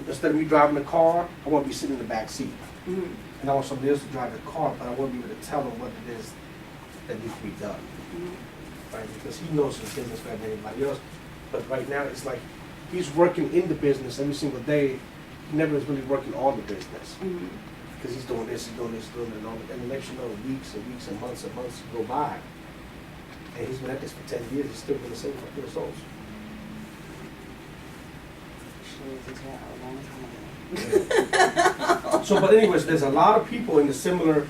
instead of me driving the car, I want to be sitting in the back seat. Mm-hmm. And I want somebody else to drive the car, but I want to be able to tell him what it is that needs to be done. Mm-hmm. Right? Because he knows his business better than anybody else. But right now, it's like he's working in the business every single day. He never is really working on the business. Mm-hmm. Because he's doing this, doing it, and all. And the next you know, weeks and weeks and months go by. And he's been at this for 10 years. He's still been the same for souls. So, but anyways, there's a lot of people in a similar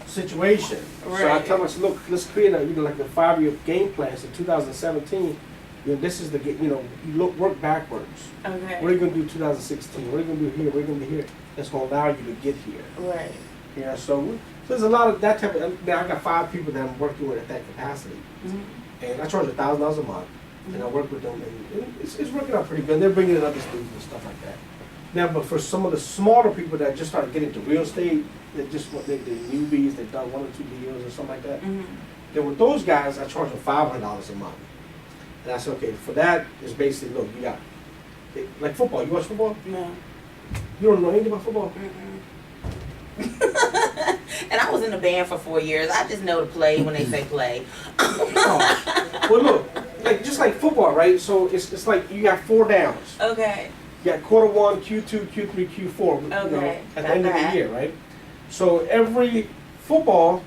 situation. Right. So I tell myself, look, let's create a like a 5-year game plan. So 2017, this is the you work backwards. Okay. What are you going to do 2016? What are you going to do here? What are you going to do here? That's going to allow you to get here. Right. Yeah. So there's a lot of that type of. Now I got 5 people that I'm working with at that capacity, and I charge $1,000 a month. And I work with them, and it's working out pretty good. They're bringing in other students and stuff like that. Now, but for some of the smaller people that just started getting into real estate, that just they're newbies, they've done 1 or 2 deals or something like that. Then with those guys, I charge them $500 a month. And I said, okay, for that, it's basically, look, you got, like football. You watch football? No. You don't know anything about football? And I was in the band for 4 years. I just know to play when they say play. Oh. Well, look. Just like football, right? So it's like you got 4 downs. Okay. You got quarter 1, Q2, Q3, Q4. Okay. At the end of the year, right? So every football,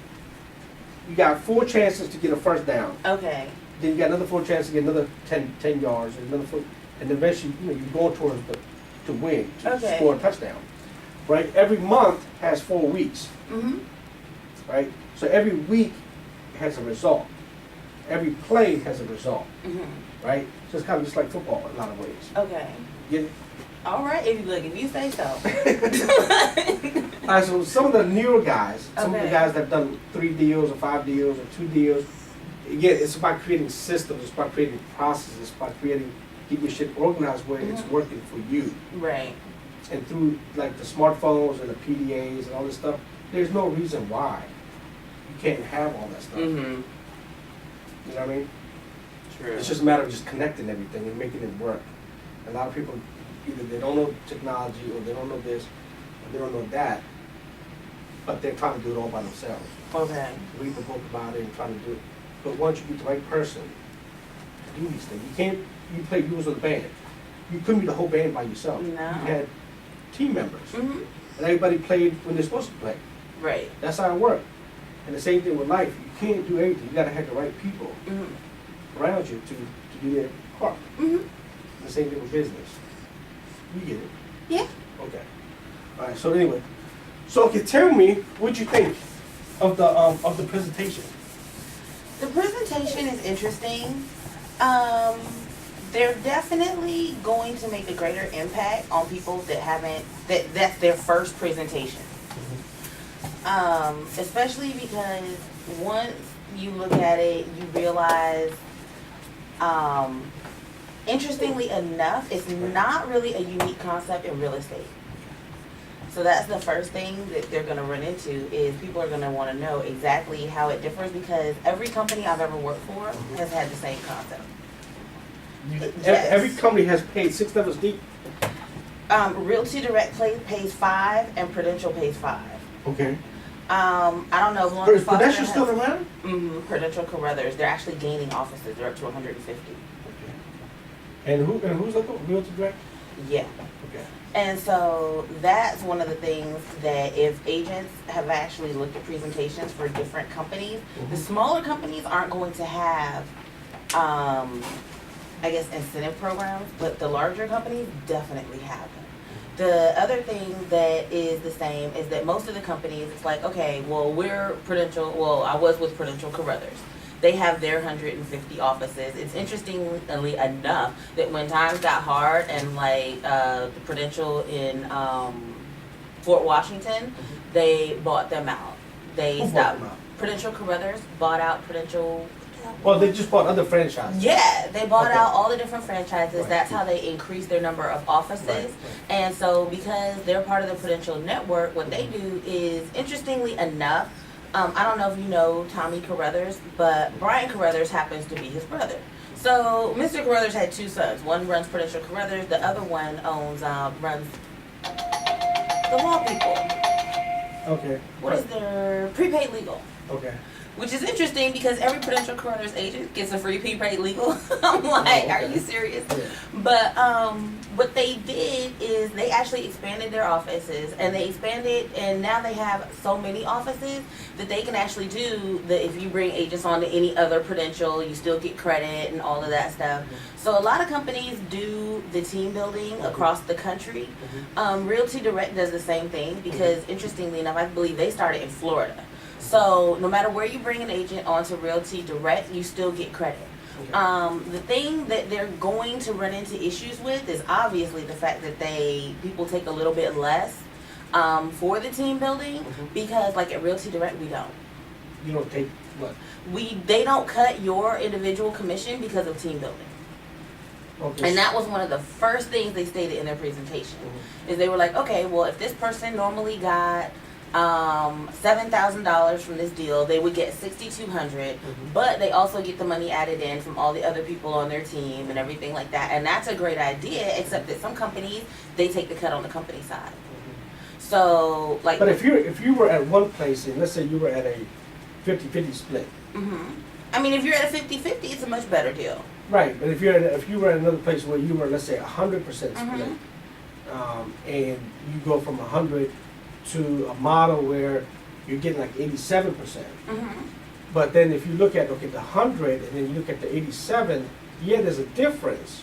you got 4 chances to get a first down. Okay. Then you got another 4 chances to get another 10 yards, and another 4, and eventually you're going towards to win, to score a touchdown, right? Every month has 4 weeks, right? So every week has a result. Every play has a result, right? So it's kind of just like football in a lot of ways. Okay. Get it? All right, if you say so. All right, so some of the newer guys, some of the guys that have done 3 deals or 5 deals or 2 deals, again, it's about creating systems, it's about creating processes, it's about keeping your shit organized where it's working for you. Right. And through like the smartphones and the PDAs and all this stuff, there's no reason why you can't have all that stuff. You know what I mean? True. It's just a matter of just connecting everything and making it work. A lot of people, either they don't know technology or they don't know this or they don't know that, but they're trying to do it all by themselves. Okay. Read the book about it and trying to do it. But once you get the right person to do these things, you play duels with a band. You couldn't be the whole band by yourself. No. You had team members. And everybody played when they're supposed to play. Right. That's how it worked. And the same thing with life. You can't do everything. You got to have the right people around you to do their part. The same thing with business. You get it? Yeah. Okay. All right. So anyway, tell me what you think of the presentation. The presentation is interesting. They're definitely going to make a greater impact on people that's their first presentation. Especially because once you look at it, you realize, interestingly enough, it's not really a unique concept in real estate. So that's the first thing that they're going to run into is people are going to want to know exactly how it differs because every company I've ever worked for has had the same concept. Yes. Every company has paid 6 levels deep. Realty Direct pays 5 and Prudential pays 5. Okay. I don't know if one Is Prudential still around? Prudential Carruthers. They're actually gaining offices. They're up to 150. Okay. And who's like Realty Direct? Yeah. Okay. And so that's one of the things that if agents have actually looked at presentations for different companies, the smaller companies aren't going to have, I guess, incentive programs, but the larger companies definitely have them. The other thing that is the same is that most of the companies, it's like, okay, well, we're Prudential, well, I was with Prudential Carruthers. They have their 150 offices. It's interestingly enough that when times got hard and like the Prudential in Fort Washington, they bought them out. They stopped. Prudential Carruthers bought out Prudential. Well, they just bought other franchises. Yeah, they bought out all the different franchises. Right. That's how they increased their number of offices. Right. And so because they're part of the Prudential network, what they do is, interestingly enough, I don't know if you know Tommy Carruthers, but Brian Carruthers happens to be his brother. So Mr. Carruthers had two sons. One runs Prudential Carruthers. The other one runs the law people. Okay. What is their prepaid legal? Okay. Which is interesting because every Prudential Carruthers agent gets a free prepaid legal. I'm like, are you serious? Yeah. But what they did is they actually expanded their offices, and they expanded, and now they have so many offices that they can actually do the, if you bring agents on to any other Prudential, you still get credit and all of that stuff. So a lot of companies do the team building across the country. Realty Direct does the same thing because interestingly enough, I believe they started in Florida. So no matter where you bring an agent onto Realty Direct, you still get credit. Okay. The thing that they're going to run into issues with is obviously the fact that people take a little bit less for the team building because like at Realty Direct we don't. You don't take what? They don't cut your individual commission because of team building. Okay. And that was one of the first things they stated in their presentation. Is they were like, okay, well if this person normally got $7,000 from this deal, they would get $6,200, but they also get the money added in from all the other people on their team and everything like that. And that's a great idea, except that some companies they take the cut on the company side. So like, but if you were at one place and let's say you were at a 50-50 split. I mean, if you're at a 50-50, it's a much better deal. Right, but if you were at another place where you were, let's say, 100% split, and you go from 100 to a model where you're getting like 87%. But then if you look at, okay, the 100 and then you look at the 87, yeah, there's a difference.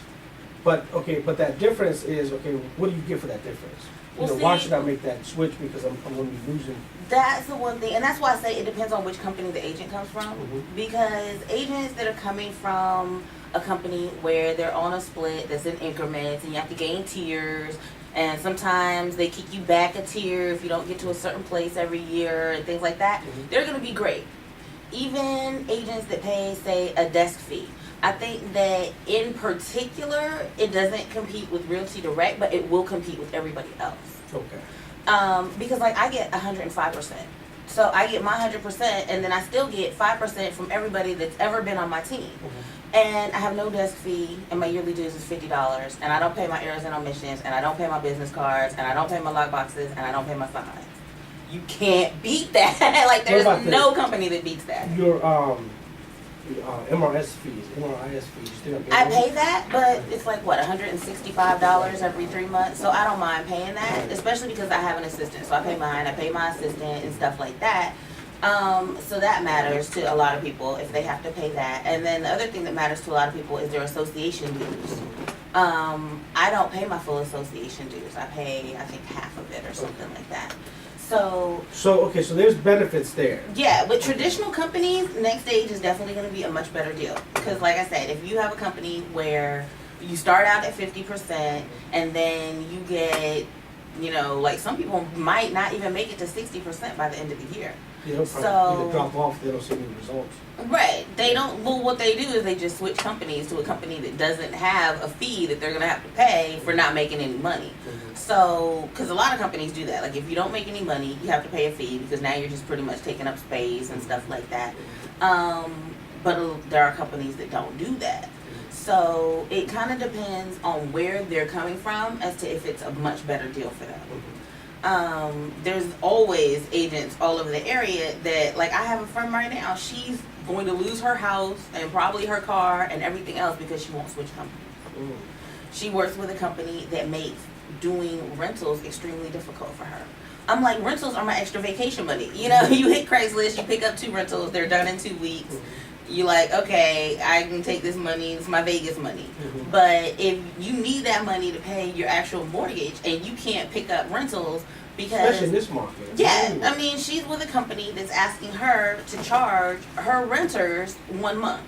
But that difference is, okay, what do you get for that difference? Well, why should I make that switch because I'm going to be losing? That's the one thing, and that's why I say it depends on which company the agent comes from. Because agents that are coming from a company where they're on a split that's in increments and you have to gain tiers, and sometimes they kick you back a tier if you don't get to a certain place every year and things like that, they're going to be great. Even agents that pay, say, a desk fee. I think that in particular, it doesn't compete with Realty Direct, but it will compete with everybody else. Okay. Because like I get 105%. So I get my 100% and then I still get 5% from everybody that's ever been on my team. And I have no desk fee, and my yearly dues is $50, and I don't pay my errors and omissions, and I don't pay my business cards, and I don't pay my log boxes, and I don't pay my fines. You can't beat that. Like there's no company that beats that. Your MRS fees, MRIS fees, you still pay I pay that, but it's like what, $165 every 3 months. So I don't mind paying that, especially because I have an assistant. So I pay mine, I pay my assistant and stuff like that. So that matters to a lot of people if they have to pay that. And then the other thing that matters to a lot of people is their association dues. I don't pay my full association dues. I pay, I think, half of it or something like that. So there's benefits there. Yeah, with traditional companies, Next Stage is definitely going to be a much better deal. Because like I said, if you have a company where you start out at 50% and then you get, like some people might not even make it to 60% by the end of the year. They'll probably either drop off, they don't see any results. Right. They don't, well, what they do is they just switch companies to a company that doesn't have a fee that they're going to have to pay for not making any money. So, because a lot of companies do that. Like, if you don't make any money, you have to pay a fee because now you're just pretty much taking up space and stuff like that. But there are companies that don't do that. So, it kind of depends on where they're coming from as to if it's a much better deal for them. There's always agents all over the area that, like, I have a friend right now, she's going to lose her house and probably her car and everything else because she won't switch companies. She works with a company that makes doing rentals extremely difficult for her. I'm like, rentals are my extra vacation money. You hit Craigslist, you pick up 2 rentals, they're done in 2 weeks. You're like, okay, I can take this money, it's my Vegas money. But if you need that money to pay your actual mortgage and you can't pick up rentals because... Especially in this market. Yeah, I mean, she's with a company that's asking her to charge her renters 1 month.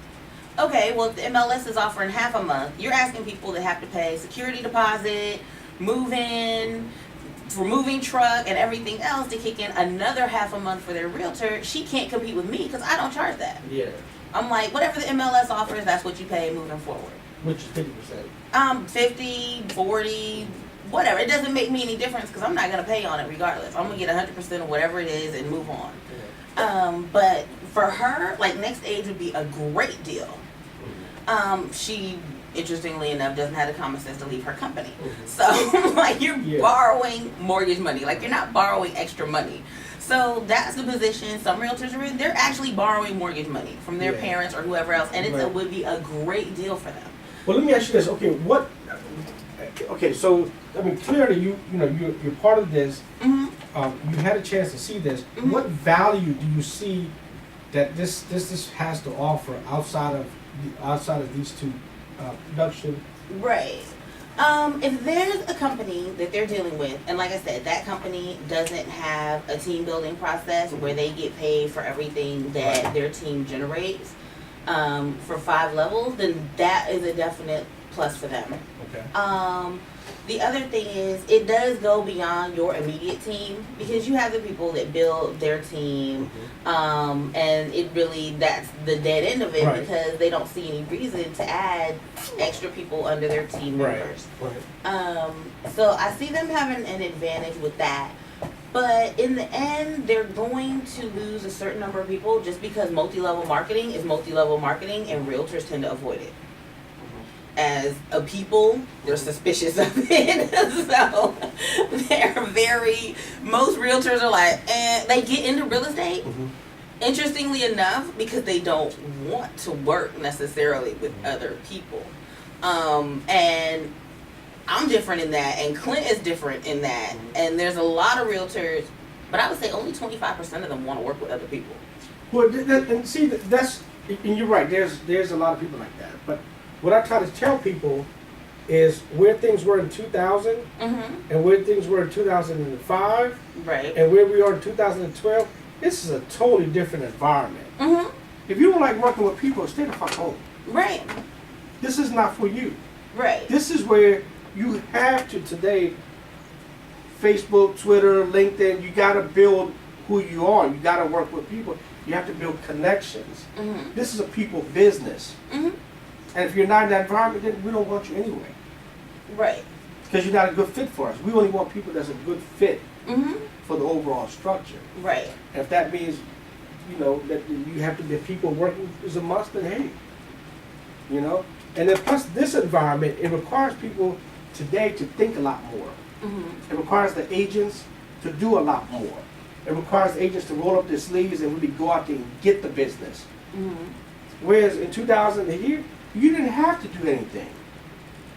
Okay, well, if the MLS is offering half a month, you're asking people to have to pay security deposit, move in, moving truck, and everything else to kick in another half a month for their realtor. She can't compete with me because I don't charge that. Yeah. I'm like, whatever the MLS offers, that's what you pay moving forward. Which is 50%. 50, 40, whatever. It doesn't make me any difference because I'm not going to pay on it regardless. I'm going to get 100% of whatever it is and move on. But for her, like, Next Age would be a great deal. She, interestingly enough, doesn't have the common sense to leave her company. So, like, you're borrowing mortgage money. Like, you're not borrowing extra money. So that's the position some realtors are in. They're actually borrowing mortgage money from their parents or whoever else, and it would be a great deal for them. Well, let me ask you this. Okay, so I mean, clearly you're part of this. You had a chance to see this. What value do you see that this has to offer outside of these two production? Right. If there's a company that they're dealing with, and like I said, that company doesn't have a team building process where they get paid for everything that their team generates for 5 levels, then that is a definite plus for them. Okay. The other thing is, it does go beyond your immediate team, because you have the people that build their team, and it really, that's the dead end of it, because they don't see any reason to add extra people under their team members. So I see them having an advantage with that. But in the end, they're going to lose a certain number of people just because multi-level marketing is multi-level marketing, and realtors tend to avoid it. As a people, they're suspicious of it. So most realtors are like, they get into real estate, interestingly enough, because they don't want to work necessarily with other people. And I'm different in that, and Clint is different in that. And there's a lot of realtors, but I would say only 25% of them want to work with other people. Well, and see, that's, and you're right, there's a lot of people like that. But what I try to tell people is where things were in 2000 and where things were in 2005 and where we are in 2012, this is a totally different environment. If you don't like working with people, stay the fuck home. Right. This is not for you. Right. This is where you have to today, Facebook, Twitter, LinkedIn, you got to build who you are. You got to work with people. You have to build connections. This is a people business. And if you're not in that environment, then we don't want you anyway. Right. Because you're not a good fit for us. We only want people that's a good fit for the overall structure. Right. And if that means, that you have to be people working is a must, then hey. And then plus this environment, it requires people today to think a lot more. It requires the agents to do a lot more. It requires the agents to roll up their sleeves and really go out there and get the business. Whereas in 2000 here, you didn't have to do anything.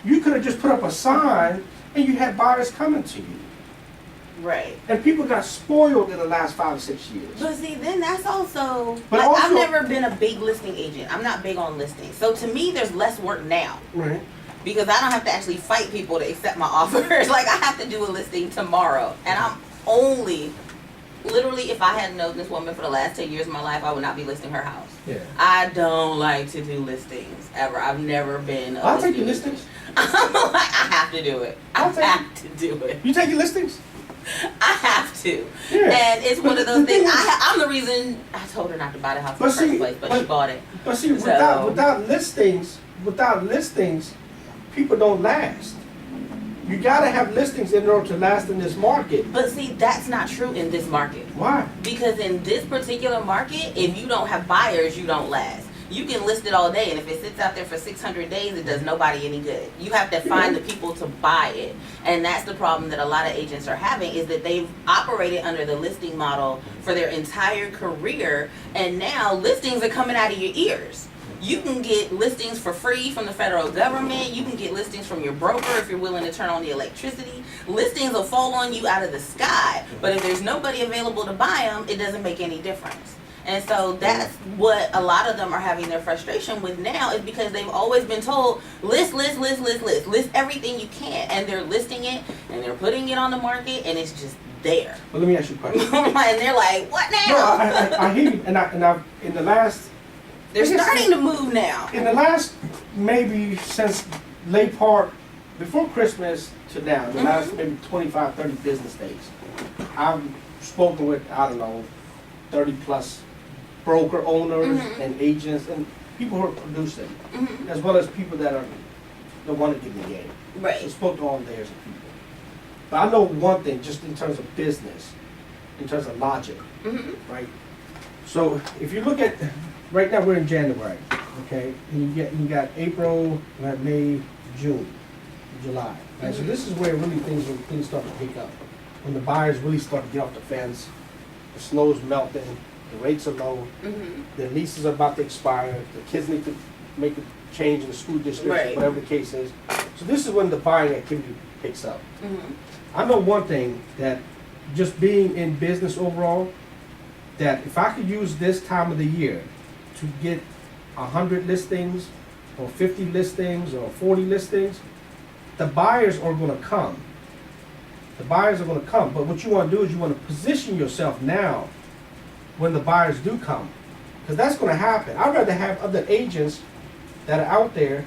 You could have just put up a sign and you had buyers coming to you. Right. And people got spoiled in the last 5 or 6 years. But see, then that's also, I've never been a big listing agent. I'm not big on listings. So to me, there's less work now. Right. Because I don't have to actually fight people to accept my offers. Like, I have to do a listing tomorrow. And I'm literally, if I hadn't known this woman for the last 10 years of my life, I would not be listing her house. Yeah. I don't like to do listings, ever. I've never been I'll take your listings. I'm like, I have to do it. I have to do it. You take your listings? I have to. Yeah. And it's one of those things. I'm the reason I told her not to buy the house in the first place, but she bought it. But see, without listings, people don't last. You gotta have listings in order to last in this market. But see, that's not true in this market. Why? Because in this particular market, if you don't have buyers, you don't last. You can list it all day, and if it sits out there for 600 days, it does nobody any good. You have to find the people to buy it. And that's the problem that a lot of agents are having, is that they've operated under the listing model for their entire career, and now listings are coming out of your ears. You can get listings for free from the federal government. You can get listings from your broker if you're willing to turn on the electricity. Listings will fall on you out of the sky. But if there's nobody available to buy them, it doesn't make any difference. And so that's what a lot of them are having their frustration with now, is because they've always been told, list everything you can. And they're listing it, and they're putting it on the market, and it's just there. Well, let me ask you a question. And they're like, what now? No, I hear you. And I've in the last... They're starting to move now. In the last, maybe since late part, before Christmas to now, the last maybe 25, 30 business days, I've spoken with, 30 plus broker owners and agents and people who are producing, as well as people that want to get in the game. Right. So I spoke to all layers of people. But I know one thing, just in terms of business, in terms of logic, right? So if you look at, right now we're in January. Okay, and you got April, you got May, June, July. Right? So this is where really things start to pick up. When the buyers really start to get off the fence, the snow's melting, the rates are low, the leases are about to expire, the kids need to make a change in the school district, Right. whatever the case is. So this is when the buying activity picks up. I know one thing, that just being in business overall, that if I could use this time of the year to get 100 listings or 50 listings or 40 listings, the buyers are going to come. The buyers are going to come. But what you want to do is you want to position yourself now when the buyers do come. Because that's going to happen. I'd rather have other agents that are out there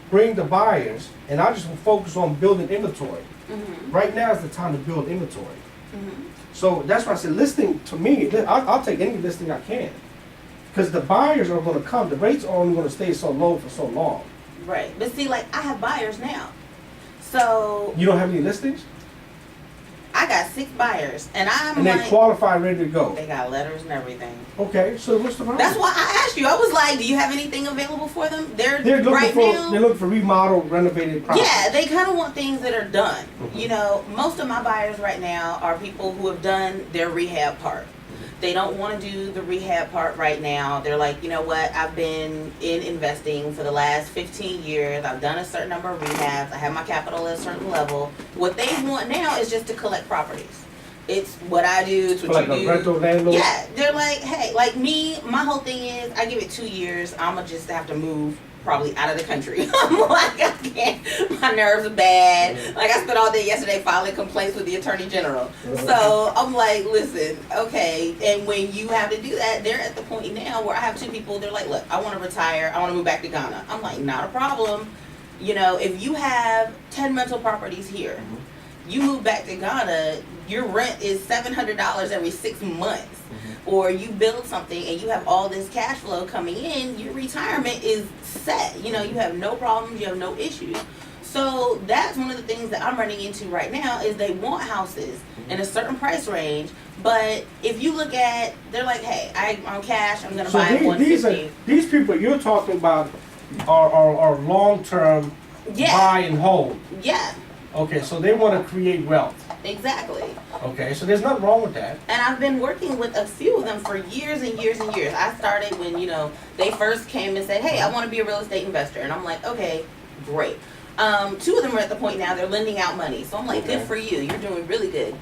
bring the buyers, and I just will focus on building inventory. Right now is the time to build inventory. So that's why I said listing, to me, I'll take any listing I can. Because the buyers are going to come. The rates are only going to stay so low for so long. Right. But see, like, I have buyers now. So You don't have any listings? I got 6 buyers, and I'm And like, they qualified, ready to go. they got letters and everything. Okay, so what's the problem? That's why I asked you. I was like, do you have anything available for them? They're looking right for now. they're looking for remodeled, renovated properties. Yeah, they kind of want things that are done. You know, most of my buyers right now are people who have done their rehab part. They don't want to do the rehab part right now. They're like, you know what? I've been in investing for the last 15 years. I've done a certain number of rehabs. I have my capital at a certain level. What they want now is just to collect properties. It's what I do. It's what Like you a do. rental landlord? Yeah, they're like, hey, like me, my whole thing is I give it 2 years, I'ma just have to move probably out of the country. I'm like, I can't, my nerves are bad. Like I spent all day yesterday filing complaints with the Attorney General. So I'm like, listen, okay, and when you have to do that, they're at the point now where I have 2 people, they're like, look, I wanna retire, I wanna move back to Ghana. I'm like, not a problem. You know, if you have 10 rental properties here, you move back to Ghana, your rent is $700 every 6 months. Or you build something and you have all this cash flow coming in, your retirement is set. You know, you have no problems, you have no issues. So that's one of the things that I'm running into right now is they want houses in a certain price range, but if you look at, they're like, hey, I'm cash, I'm gonna buy $150. These people you're talking about are long-term buy and hold. Yeah. Okay, so they want to create wealth. Exactly. Okay, so there's nothing wrong with that. And I've been working with a few of them for years and years and years. I started when, you know, they first came and said, hey, I want to be a real estate investor. And I'm like, okay, great. 2 of them are at the point now, they're lending out money. So I'm like, good for you. You're doing really good.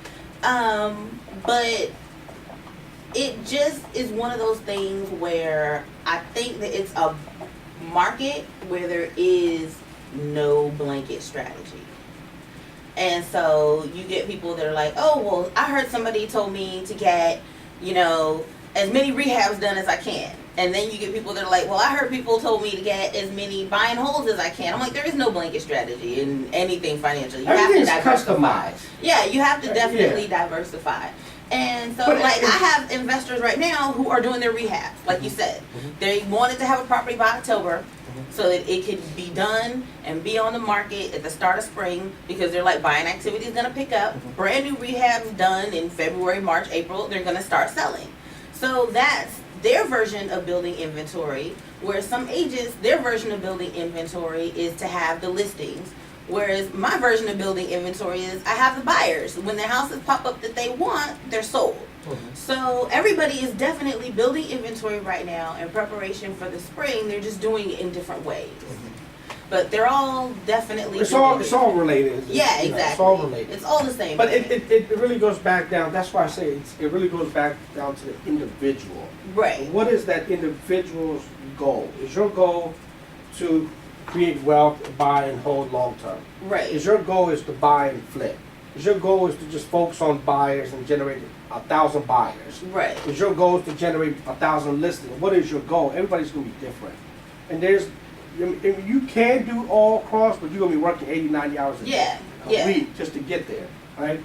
But it just is one of those things where I think that it's a market where there is no blanket strategy. And so you get people that are like, oh, well, I heard somebody told me to get, you know, as many rehabs done as I can. And then you get people that are like, well, I heard people told me to get as many buy and holds as I can. I'm like, there is no blanket strategy in anything financial. You have to diversify. Customized. Yeah, you have to definitely diversify. And so, like, I have investors right now who are doing their rehabs, like you said. They wanted to have a property by October so that it could be done and be on the market at the start of spring because they're like, buying activity is going to pick up. Brand new rehabs done in February, March, April, they're going to start selling. So that's their version of building inventory, where some agents, their version of building inventory is to have the listings. Whereas my version of building inventory is I have the buyers. When their houses pop up that they want, they're sold. So everybody is definitely building inventory right now in preparation for the spring. They're just doing it in different ways. But they're all definitely It's all related. Yeah, exactly. It's all related. It's all the same. But it really goes back down. That's why I say it really goes back down to the individual. Right. What is that individual's goal? Is your goal to create wealth, buy and hold long term? Right. Is your goal is to buy and flip? Is your goal is to just focus on buyers and generate 1,000 buyers? Right. Is your goal to generate 1,000 listings? What is your goal? Everybody's going to be different. And you can do all cross, but you're going to be working 80, 90 hours a day, a week just to get there, right?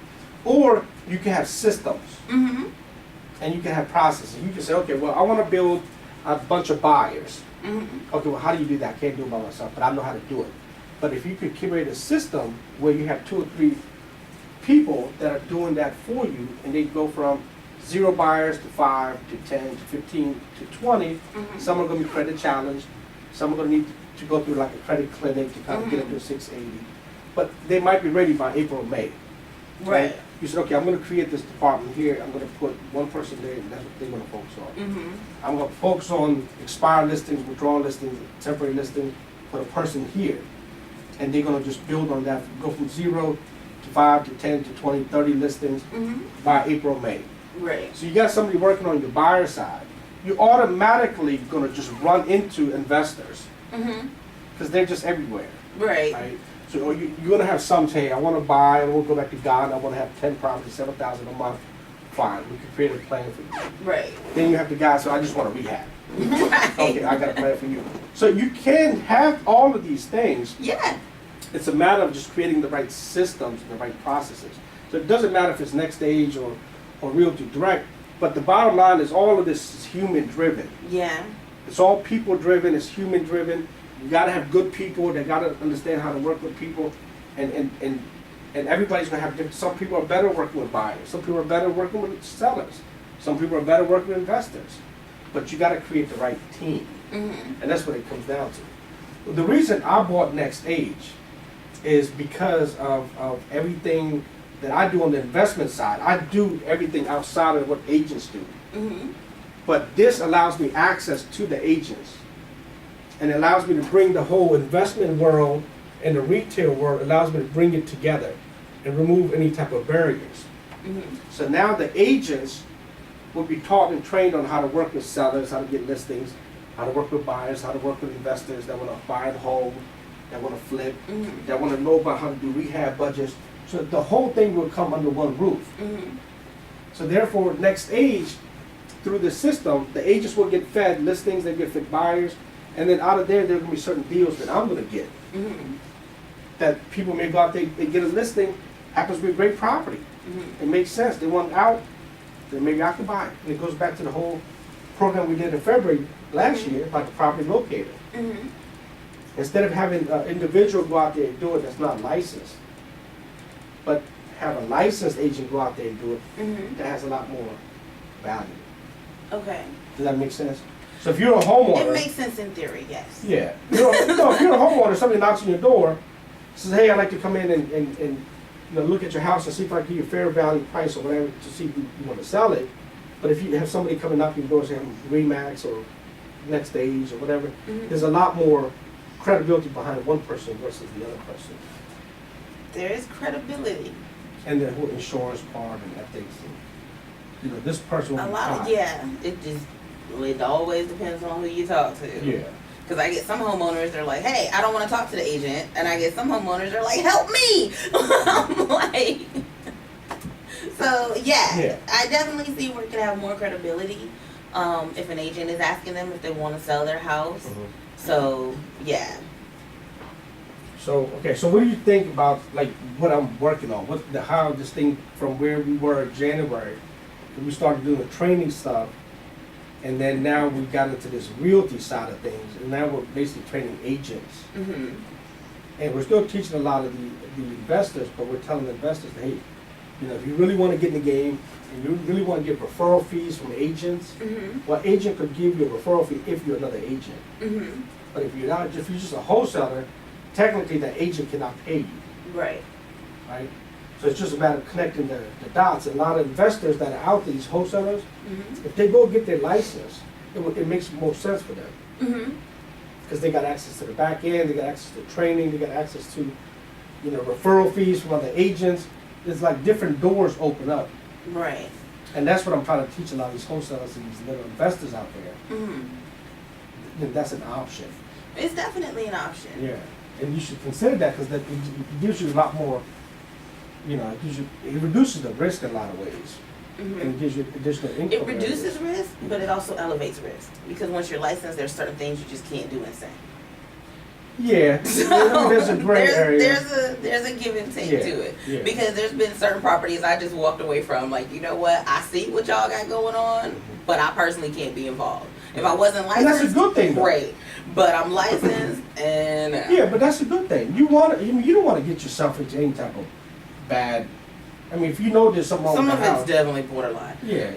Or you can have systems. And you can have processes. You can say, okay, well, I want to build a bunch of buyers. Okay, well, how do you do that? I can't do it by myself, but I know how to do it. But if you could create a system where you have 2 or 3 people that are doing that for you, and they go from 0 buyers to 5 to 10 to 15 to 20, some are going to be credit challenged, Some are gonna need to go through like a credit clinic to kind of get up to 680. But they might be ready by April or May. Right. You said, okay, I'm gonna create this department here, I'm gonna put one person there, and that's what they're gonna focus on. I'm gonna focus on expired listings, withdrawal listings, temporary listings, put a person here. And they're gonna just build on that, go from 0 to 5 to 10 to 20, 30 listings by April, May. Right. So you got somebody working on your buyer side. You're automatically gonna just run into investors because they're just everywhere. Right. So you're gonna have some say, hey, I wanna buy, I wanna go back to Ghana, I wanna have 10 properties, 7,000 a month. Fine, we can create a plan for you. Right. Then you have the guy, so I just wanna rehab. Right. Okay, I got a plan for you. So you can have all of these things. Yeah. It's a matter of just creating the right systems and the right processes. So it doesn't matter if it's Next Stage or Realty Direct, but the bottom line is all of this is human driven. Yeah. It's all people driven, it's human driven. You gotta have good people, they gotta understand how to work with people, and everybody's gonna have different, some people are better working with buyers, some people are better working with sellers, some people are better working with investors. But you gotta create the right team. And that's what it comes down to. The reason I bought Next Age is because of everything that I do on the investment side. I do everything outside of what agents do. But this allows me access to the agents. And it allows me to bring the whole investment world and the retail world, allows me to bring it together and remove any type of barriers. So now the agents will be taught and trained on how to work with sellers, how to get listings, how to work with buyers, how to work with investors that want to buy and hold, that want to flip, that want to know about how to do rehab budgets. So the whole thing will come under one roof. So therefore, Next Age, through the system, the agents will get fed listings, they get fed buyers, and then out of there are going to be certain deals that I'm going to get. That people may go out there, they get a listing, happens to be a great property. It makes sense. They want out, then maybe I can buy it. And it goes back to the whole program we did in February last year about the property locator. Instead of having an individual go out there and do it that's not licensed, but have a licensed agent go out there and do it, that has a lot more value. Okay. Does that make sense? So if you're a homeowner, It makes sense in theory, yes. yeah. If you're a homeowner, somebody knocks on your door, says, hey, I'd like to come in and look at your house and see if I can give you a fair value price or whatever to see if you want to sell it. But if you have somebody come and knock on your door, say Remax or Next Stage or whatever, there's a lot more credibility behind one person versus the other person. There is credibility. And the whole insurance part and ethics. And, this person will A be lot fine. of, yeah, it always depends on who you talk to. Yeah. Because I get some homeowners, they're like, hey, I don't want to talk to the agent. And I get some homeowners, they're like, help me. I'm like, so yeah, I definitely see where it can have more credibility if an agent is asking them if they want to sell their house. So yeah. So okay, so what do you think about like what I'm working on? How this thing from where we were in January, we started doing the training stuff, and then now we got into this realty side of things, and now we're basically training agents. And we're still teaching a lot of the investors, but we're telling the investors, hey, if you really want to get in the game and you really want to get referral fees from agents, well, agent could give you a referral fee if you're another agent. But if you're not, if you're just a wholesaler, technically the agent cannot pay you. Right. So it's just a matter of connecting the dots. And a lot of investors that are out there, these wholesalers, if they go get their license, it makes more sense for them. Because they got access to the back end, they got access to training, they got access to, referral fees from other agents. It's like different doors open up. Right. And that's what I'm trying to teach a lot of these wholesalers and these little investors out there. That's an option. It's definitely an option. Yeah. And you should consider that because it gives you a lot more, it reduces the risk in a lot of ways. And it gives you additional income. It reduces risk, but it also elevates risk. Because once you're licensed, there's certain things you just can't do and say. Yeah, So there's a gray area. There's a give and take to it. Yeah. Because there's been certain properties I just walked away from. Like, you know what? I see what y'all got going on, but I personally can't be involved. If I wasn't licensed, and that's a good thing, though. Great. But I'm licensed, and yeah, but that's a good thing. You don't want to get yourself into any type of bad. I mean, if you know there's something wrong with the house. Some of it's definitely borderline. Yeah.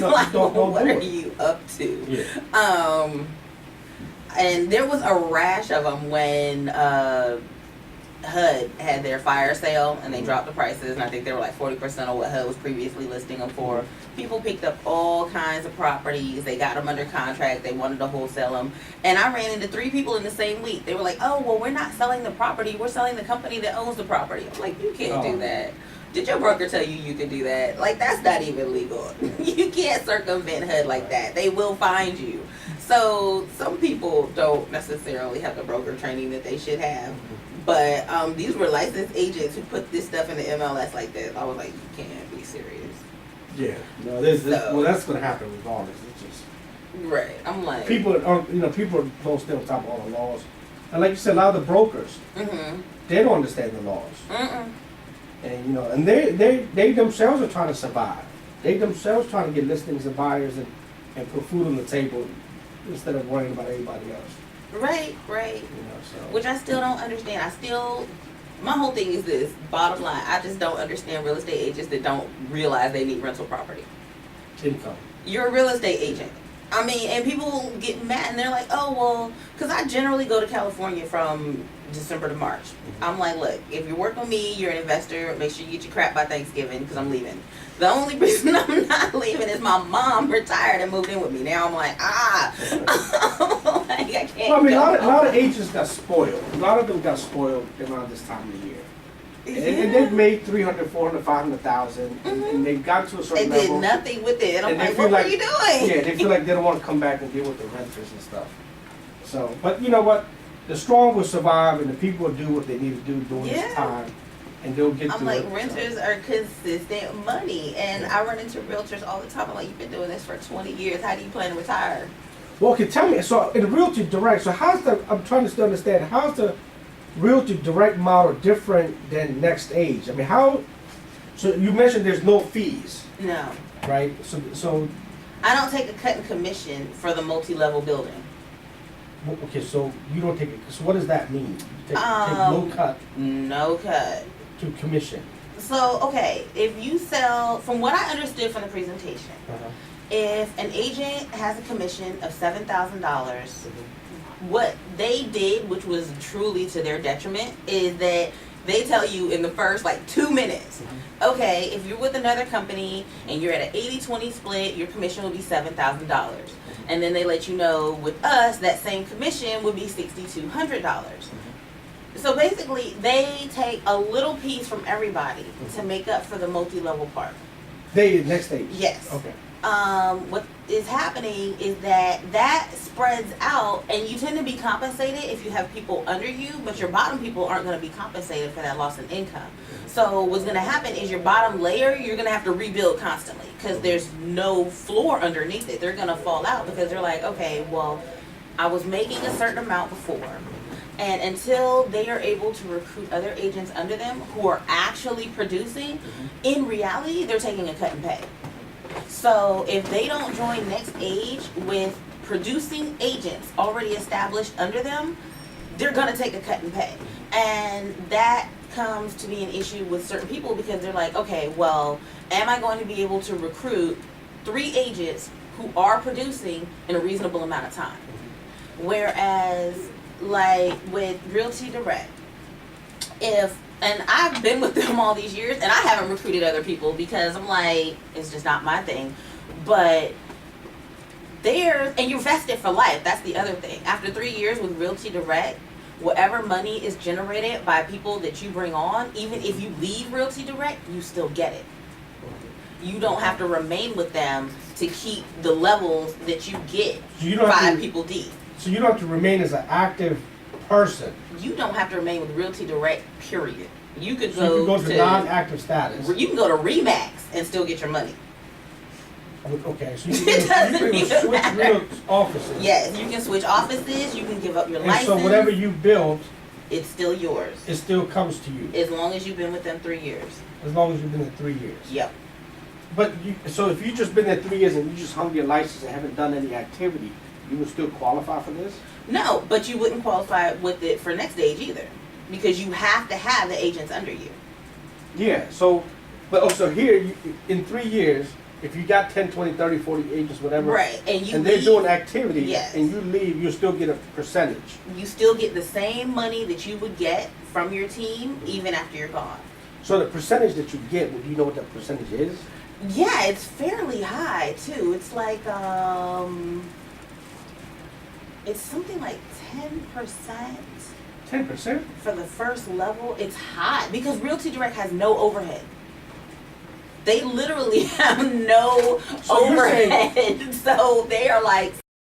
Like, don't what are you up to? Yeah. And there was a rash of them when HUD had their fire sale and they dropped the prices, and I think they were like 40% of what HUD was previously listing them for. People picked up all kinds of properties. They got them under contract. They wanted to wholesale them. And I ran into 3 people in the same week. They were like, oh, well, we're not selling the property. We're selling the company that owns the property. I'm like, you can't do that. Did your broker tell you can do that? Like, that's not even legal. You can't circumvent HUD like that. They will find you. So some people don't necessarily have the broker training that they should have. But these were licensed agents who put this stuff in the MLS like this. I was like, you can't be serious. Yeah, no, well, that's going to happen regardless. It's just right. I'm like, Right. So. Which I still don't understand. My whole thing is this, bottom line, I just don't understand real estate agents that don't realize they need rental property. Income. You're a real estate agent. I mean, and people get mad and they're like, oh, well, because I generally go to California from December to March. I'm like, look, if you're working with me, you're an investor, make sure you get your crap by Thanksgiving because I'm leaving. The only reason I'm not leaving is my mom retired and moved in with me. Now I'm like, like, I can't. Well, I mean, a lot of agents got spoiled. A lot of them got spoiled around this time of the year. And they've made $300,000, $400,000, $500,000, and they've got to a certain level. They did nothing with it. And I'm like, what are you doing? Yeah, they feel like they don't want to come back and deal with the renters and stuff. So, but you know what? The strong will survive, and the people will do what they need to do during this time, and they'll get I'm like, renters are consistent money, and I run into realtors all the time. I'm like, you've been doing this for 20 years. How do you plan to retire? Well, okay, tell me. So, in the Realty Direct, so I'm trying to still understand, how's the Realty Direct model different than Next Age? I mean, so you mentioned there's no fees. No. Right? So I don't take a cut in commission for the multi-level building. Okay, so you don't take it. So what does that mean? Take no cut. No cut. To commission. So, okay, if you sell, from what I understood from the presentation, if an agent has a commission of $7,000, what they did, which was truly to their detriment, is that they tell you in the first 2 minutes, okay, if you're with another company and you're at an 80-20 split, your commission will be $7,000. And then they let you know with us that same commission would be $6,200. So basically, they take a little piece from everybody to make up for the multi-level part. Next Stage? Yes. Okay. What is happening is that spreads out, and you tend to be compensated if you have people under you, but your bottom people aren't going to be compensated for that loss in income. So what's going to happen is your bottom layer, you're going to have to rebuild constantly because there's no floor underneath it. They're going to fall out because they're like, okay, well, I was making a certain amount before, and until they are able to recruit other agents under them who are actually producing, in reality, they're taking a cut in pay. So if they don't join Next Age with producing agents already established under them, they're going to take a cut in pay. And that comes to be an issue with certain people because they're like, okay, well, am I going to be able to recruit 3 agents who are producing in a reasonable amount of time? Whereas, with Realty Direct, and I've been with them all these years, and I haven't recruited other people because I'm like, it's just not my thing. But and you're vested for life. That's the other thing. After 3 years with Realty Direct, whatever money is generated by people that you bring on, even if you leave Realty Direct, you still get it. You don't have to remain with them to keep the levels that you get so 5 people deep. So you don't have to remain as an active person. You don't have to remain with Realty Direct, period. You could go go to non-active status. You can go to Remax and still get your money. Okay, so you can switch real offices. Yes, you can switch offices, you can give up your license. So whatever you build, it's still yours. It still comes to you. As long as you've been with them 3 years. As long as you've been there 3 years. Yep. But so if you've just been there 3 years and you just hung your license and haven't done any activity, you would still qualify for this? No, but you wouldn't qualify with it for Next Stage either, because you have to have the agents under you. Yeah. So, but also here, in 3 years, you just hung your license and haven't done any activity, you would still qualify for this? No, but you wouldn't qualify with it for Next Stage either, because you have to have the agents under you. Yeah. So, but also here, in 3 years, if you got 10, 20, 30, 40 agents, whatever, right, and you and they're leave, doing activities, yes. and you leave, you still get a percentage. You still get the same money that you would get from your team even after you're gone. So the percentage that you get, do you know what that percentage is? Yeah, it's fairly high too. It's like it's something like 10%. 10%? For the first level. It's high because Realty Direct has no overhead. They literally have no So you're overhead. So they are like